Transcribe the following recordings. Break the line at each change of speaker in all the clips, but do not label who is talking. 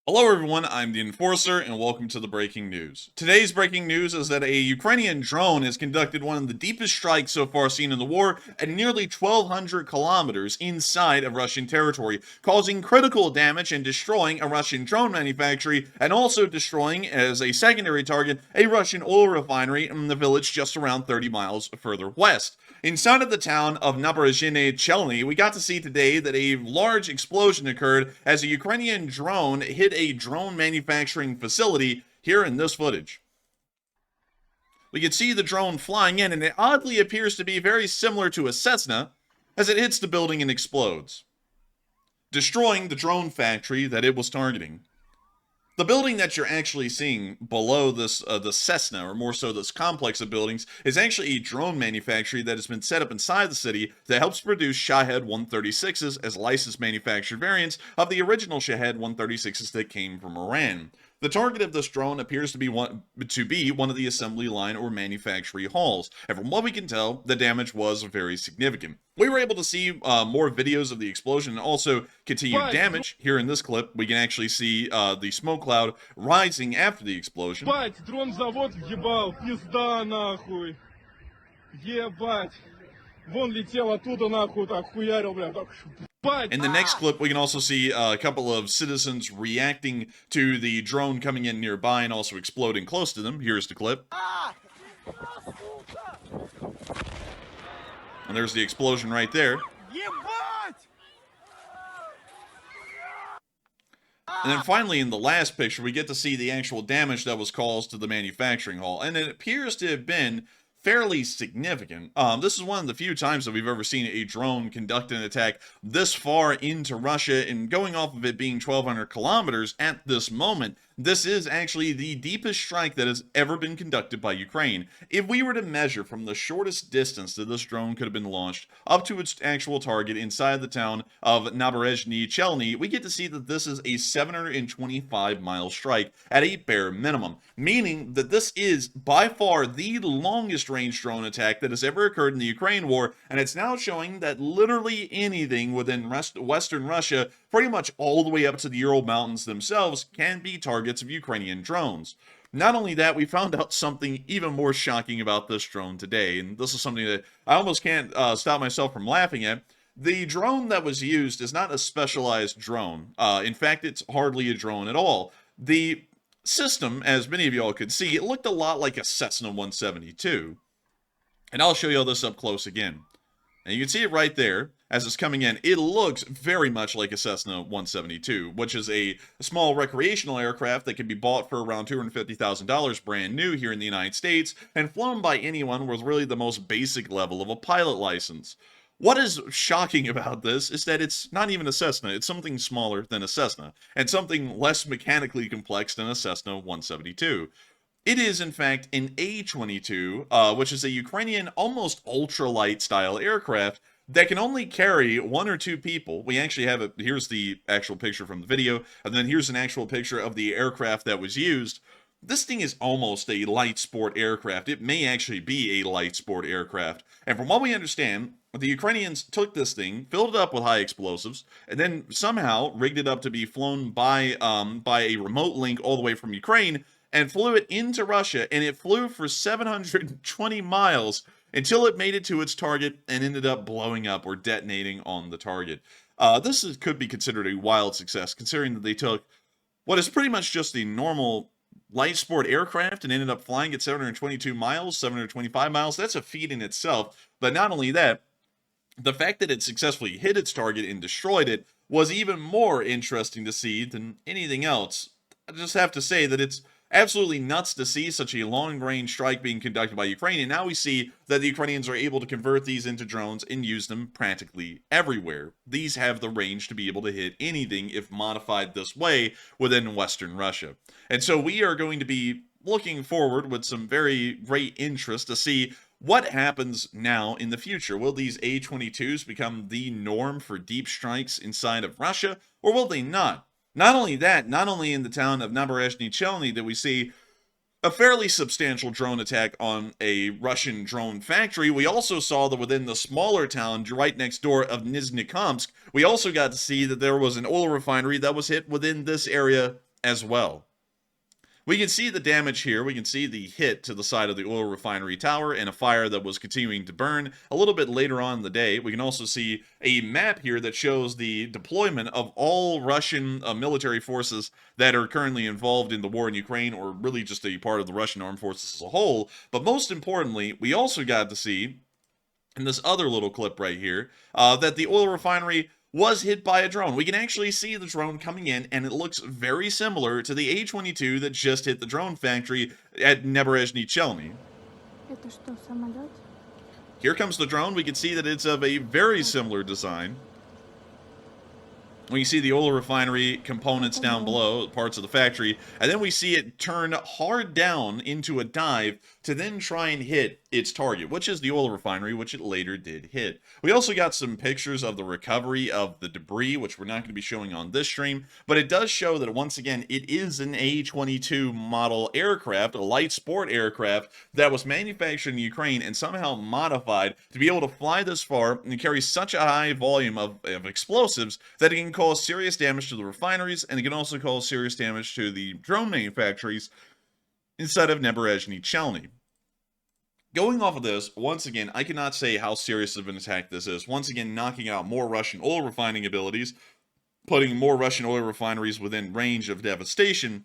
Hello everyone, I'm the Enforcer, and welcome to the breaking news. Today's breaking news is that a Ukrainian drone has conducted one of the deepest strikes so far seen in the war at nearly 1,200 kilometers inside of Russian territory, causing critical damage and destroying a Russian drone manufactory, and also destroying, as a secondary target, a Russian oil refinery in the village just around 30 miles further west. Inside of the town of Chelny, we got to see today that a large explosion occurred as a Ukrainian drone hit a drone manufacturing facility here in this footage. We can see the drone flying in, and it oddly appears to be very similar to a Cessna as it hits the building and explodes, destroying the drone factory that it was targeting. The building that you're actually seeing below this, the Cessna, or more so this complex of buildings, is actually a drone manufactory that has been set up inside the city that helps produce Shahed 136s as licensed manufactured variants of the original Shahed 136s that came from Iran. The target of this drone appears to be one of the assembly line or manufactory halls, and from what we can tell, the damage was very significant. We were able to see more videos of the explosion and also continued damage. Here in this clip, we can actually see the smoke cloud rising after the explosion.
Дрон-завод въебал, пизда нахуй. Ебать. Вон летел оттуда нахуй, так хуярил, бля, так.
In the next clip, we can also see a couple of citizens reacting to the drone coming in nearby and also exploding close to them. Here's the clip. And there's the explosion right there. And then finally, in the last picture, we get to see the actual damage that was caused to the manufacturing hall. And it appears to have been fairly significant. This is one of the few times that we've ever seen a drone conduct an attack this far into Russia, and going off of it being 1,200 kilometers at this moment, this is actually the deepest strike that has ever been conducted by Ukraine. If we were to measure from the shortest distance that this drone could have been launched up to its actual target inside the town of Chelny, we get to see that this is a 725-mile strike at a bare minimum, meaning that this is by far the longest range drone attack that has ever occurred in the Ukraine war, and it's now showing that literally anything within Western Russia, pretty much all the way up to the Ural Mountains themselves, can be targeted of Ukrainian drones. Not only that, we found out something even more shocking about this drone today, and this is something that I almost can't stop myself from laughing at. The drone that was used is not a specialized drone. In fact, it's hardly a drone at all. The system, as many of y'all could see, it looked a lot like a Cessna 172. And I'll show you all this up close again. And you can see it right there as it's coming in. It looks very much like a Cessna 172, which is a small recreational aircraft that can be bought for around $250,000 brand new here in the United States and flown by anyone with really the most basic level of a pilot license. What is shocking about this is that it's not even a Cessna. It's something smaller than a Cessna and something less mechanically complex than a Cessna 172. It is, in fact, an A-22, which is a Ukrainian almost ultralight style aircraft that can only carry one or two people. We actually have here's the actual picture from the video, and then here's an actual picture of the aircraft that was used. This thing is almost a light sport aircraft. It may actually be a light sport aircraft. And from what we understand, the Ukrainians took this thing, filled it up with high explosives, and then somehow rigged it up to be flown by a remote link all the way from Ukraine, and flew it into Russia, and it flew for 720 miles until it made it to its target and ended up blowing up or detonating on the target. Could be considered a wild success, considering that they took what is pretty much just the normal light sport aircraft and ended up flying at 722 miles, 725 miles. That's a feat in itself. But not only that, the fact that it successfully hit its target and destroyed it was even more interesting to see than anything else. I just have to say that it's absolutely nuts to see such a long-range strike being conducted by Ukraine, and now we see that the Ukrainians are able to convert these into drones and use them practically everywhere. These have the range to be able to hit anything if modified this way within Western Russia. And so we are going to be looking forward with some very great interest to see what happens now in the future. Will these A-22s become the norm for deep strikes inside of Russia, or will they not? Not only that, not only in the town of Chelny did we see a fairly substantial drone attack on a Russian drone factory, we also saw that within the smaller town right next door of Nizhnekamsk, we also got to see that there was an oil refinery that was hit within this area as well. We can see the damage here. We can see the hit to the side of the oil refinery tower and a fire that was continuing to burn a little bit later on in the day. We can also see a map here that shows the deployment of all Russian military forces that are currently involved in the war in Ukraine, or really just a part of the Russian armed forces as a whole. But most importantly, we also got to see in this other little clip right here that the oil refinery was hit by a drone. We can actually see the drone coming in, and it looks very similar to the A-22 that just hit the drone factory at Neberezhny Chelny.
Это что, самолет?
Here comes the drone. We can see that it's of a very similar design. We can see the oil refinery components down below, parts of the factory, and then we see it turn hard down into a dive to then try and hit its target, which is the oil refinery, which it later did hit. We also got some pictures of the recovery of the debris, which we're not going to be showing on this stream, but it does show that, once again, it is an A-22 model aircraft, a light sport aircraft, that was manufactured in Ukraine and somehow modified to be able to fly this far and carry such a high volume of explosives that it can cause serious damage to the refineries, and it can also cause serious damage to the drone manufacturers inside of Neberezhny Chelny. Going off of this, once again, I cannot say how serious of an attack this is. Once again, knocking out more Russian oil refining abilities, putting more Russian oil refineries within range of devastation.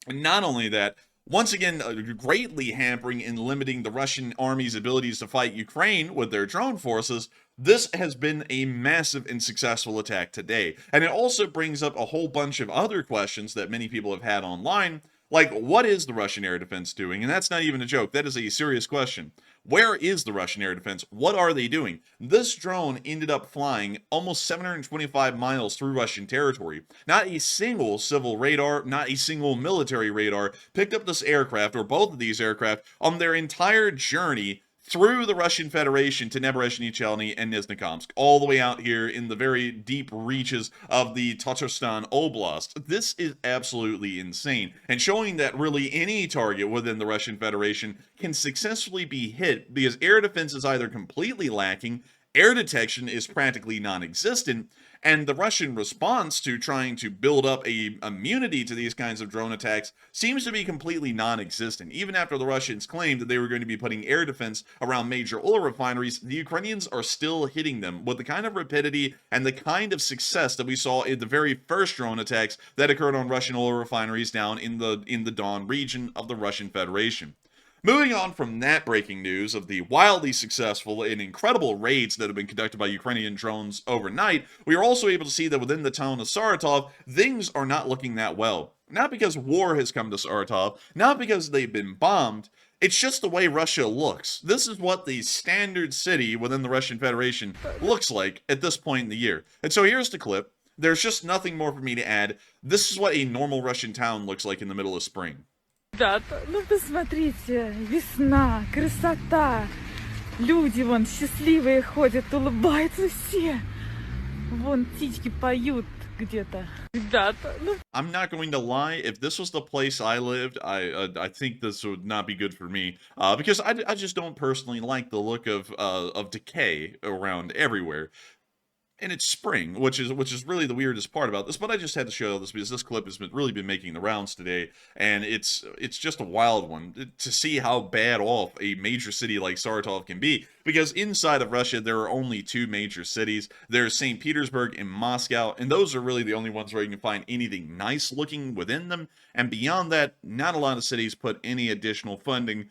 And not only that, once again, greatly hampering and limiting the Russian army's abilities to fight Ukraine with their drone forces. This has been a massive and successful attack today. And it also brings up a whole bunch of other questions that many people have had online. Like, what is the Russian air defense doing? And that's not even a joke. That is a serious question. Where is the Russian air defense? What are they doing? This drone ended up flying almost 725 miles through Russian territory. Not a single civil radar, not a single military radar picked up this aircraft, or both of these aircraft, on their entire journey through the Russian Federation to Neberezhny Chelny and Nizhnekamsk, all the way out here in the very deep reaches of the Tatarstan Oblast. This is absolutely insane, and showing that really any target within the Russian Federation can successfully be hit, because air defense is either completely lacking, air detection is practically non-existent, and the Russian response to trying to build up a immunity to these kinds of drone attacks seems to be completely non-existent. Even after the Russians claimed that they were going to be putting air defense around major oil refineries, the Ukrainians are still hitting them with the kind of rapidity and the kind of success that we saw in the very first drone attacks that occurred on Russian oil refineries down in the Don region of the Russian Federation. Moving on from that breaking news of the wildly successful and incredible raids that have been conducted by Ukrainian drones overnight, we are also able to see that within the town of Saratov, things are not looking that well. Not because war has come to Saratov, not because they've been bombed, it's just the way Russia looks. This is what the standard city within the Russian Federation looks like at this point in the year. And so here's the clip. There's just nothing more for me to add. This is what a normal Russian town looks like in the middle of spring.
Ребята, ну посмотрите, весна, красота. Люди вон счастливые ходят, улыбаются все. Вон птички поют где-то. Ребята, ну...
I'm not going to lie, if this was the place I lived, I think this would not be good for me, because I just don't personally like the look of decay around everywhere. And it's spring, which is really the weirdest part about this, but I just had to show this because this clip has really been making the rounds today, and it's just a wild one to see how bad off a major city like Saratov can be, because inside of Russia there are only two major cities. There's St. Petersburg and Moscow, and those are really the only ones where you can find anything nice looking within them, and beyond that, not a lot of cities put any additional funding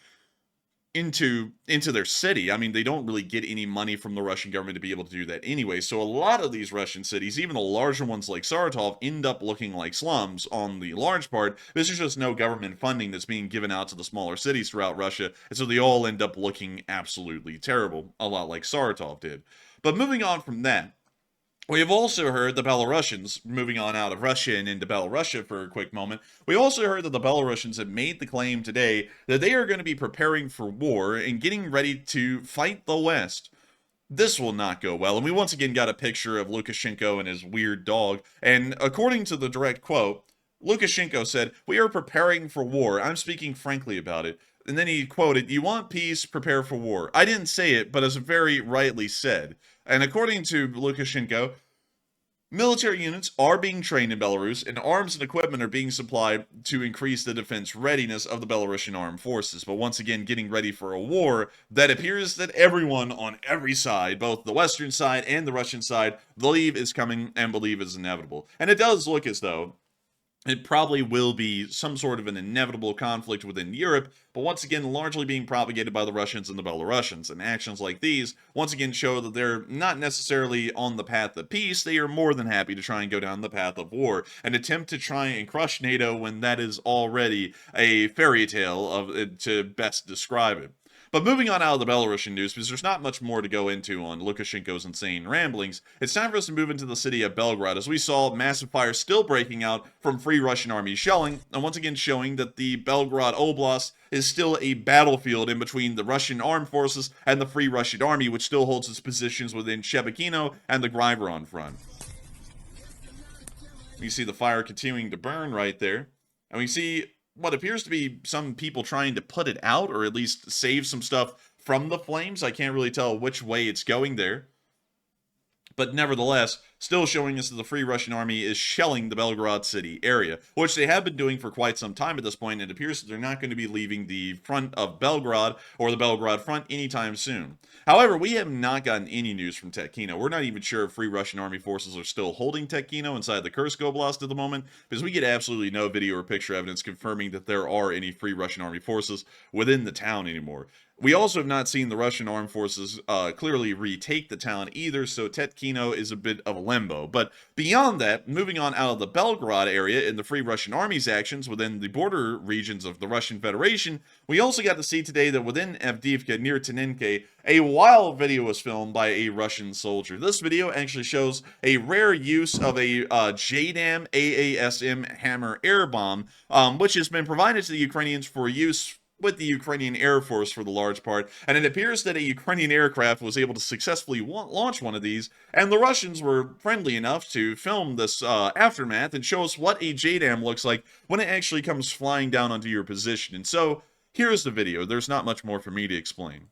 into their city. I mean, they don't really get any money from the Russian government to be able to do that anyway. So a lot of these Russian cities, even the larger ones like Saratov, end up looking like slums on the large part. There's just no government funding that's being given out to the smaller cities throughout Russia, and so they all end up looking absolutely terrible, a lot like Saratov did. But moving on from that, we have also heard the Belarusians, moving on out of Russia and into Belarus for a quick moment, we also heard that the Belarusians have made the claim today that they are going to be preparing for war and getting ready to fight the West. This will not go well, and we once again got a picture of Lukashenko and his weird dog, and according to the direct quote, Lukashenko said, "We are preparing for war. I'm speaking frankly about it." And then he quoted, "You want peace, prepare for war." I didn't say it, but it's very rightly said. And according to Lukashenko, Military units are being trained in Belarus, and arms and equipment are being supplied to increase the defense readiness of the Belarusian armed forces. But once again, getting ready for a war that appears that everyone on every side, both the Western side and the Russian side, believe is coming and believe is inevitable. And it does look as though it probably will be some sort of an inevitable conflict within Europe, but once again, largely being propagated by the Russians and the Belarusians. And actions like these, once again, show that they're not necessarily on the path of peace. They are more than happy to try and go down the path of war and attempt to try and crush NATO when that is already a fairy tale of to best describe it. But moving on out of the Belarusian news, because there's not much more to go into on Lukashenko's insane ramblings, it's time for us to move into the city of Belgrade, as we saw massive fire still breaking out from Free Russian Army shelling, and once again showing that the Belgrade Oblast is still a battlefield in between the Russian armed forces and the Free Russian Army, which still holds its positions within Shebekino and the Grivoron front. You see the fire continuing to burn right there, and we see what appears to be some people trying to put it out, or at least save some stuff from the flames. I can't really tell which way it's going there. But nevertheless, still showing us that the Free Russian Army is shelling the Belgrade city area, which they have been doing for quite some time at this point, and it appears that they're not going to be leaving the front of Belgrade or the Belgrade front anytime soon. However, we have not gotten any news from Tetkino. We're not even sure if Free Russian Army forces are still holding Tetkino inside the Kursk Oblast at the moment, because we get absolutely no video or picture evidence confirming that there are any Free Russian Army forces within the town anymore. We also have not seen the Russian armed forces clearly retake the town either, so Tetkino is a bit of a limbo. But beyond that, moving on out of the Belgrade area in the Free Russian Army's actions within the border regions of the Russian Federation, we also got to see today that within Avdiivka near Tonenke, a wild video was filmed by a Russian soldier. This video actually shows a rare use of a JDAM AASM Hammer air bomb, which has been provided to the Ukrainians for use with the Ukrainian Air Force for the large part, and it appears that a Ukrainian aircraft was able to successfully launch one of these, and the Russians were friendly enough to film this aftermath and show us what a JDAM looks like when it actually comes flying down onto your position. And so, here's the video. There's not much more for me to explain.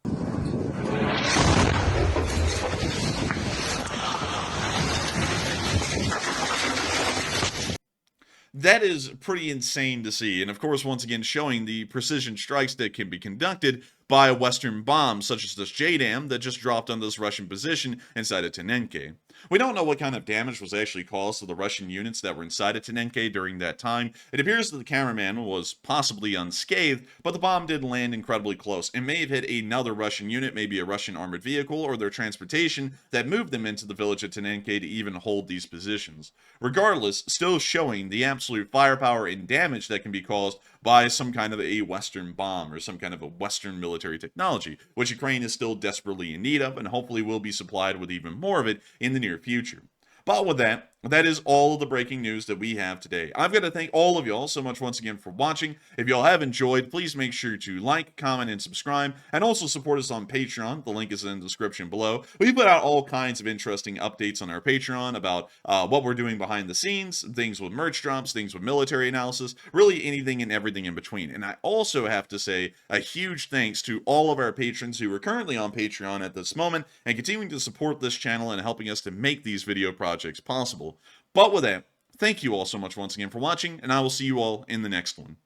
That is pretty insane to see, and of course, once again, showing the precision strikes that can be conducted by Western bombs, such as this JDAM that just dropped on this Russian position inside of Tonenke. We don't know what kind of damage was actually caused to the Russian units that were inside of Tonenke during that time. It appears that the cameraman was possibly unscathed, but the bomb did land incredibly close. It may have hit another Russian unit, maybe a Russian armored vehicle, or their transportation that moved them into the village of Tonenke to even hold these positions. Regardless, still showing the absolute firepower and damage that can be caused by some kind of a Western bomb or some kind of a Western military technology, which Ukraine is still desperately in need of and hopefully will be supplied with even more of it in the near future. But with that, that is all of the breaking news that we have today. I've got to thank all of y'all so much once again for watching. If y'all have enjoyed, please make sure to like, comment, and subscribe, and also support us on Patreon. The link is in the description below. We put out all kinds of interesting updates on our Patreon about what we're doing behind the scenes, things with merch drops, things with military analysis, really anything and everything in between. And I also have to say a huge thanks to all of our patrons who are currently on Patreon at this moment and continuing to support this channel and helping us to make these video projects possible. But with that, thank you all so much once again for watching, and I will see you all in the next one.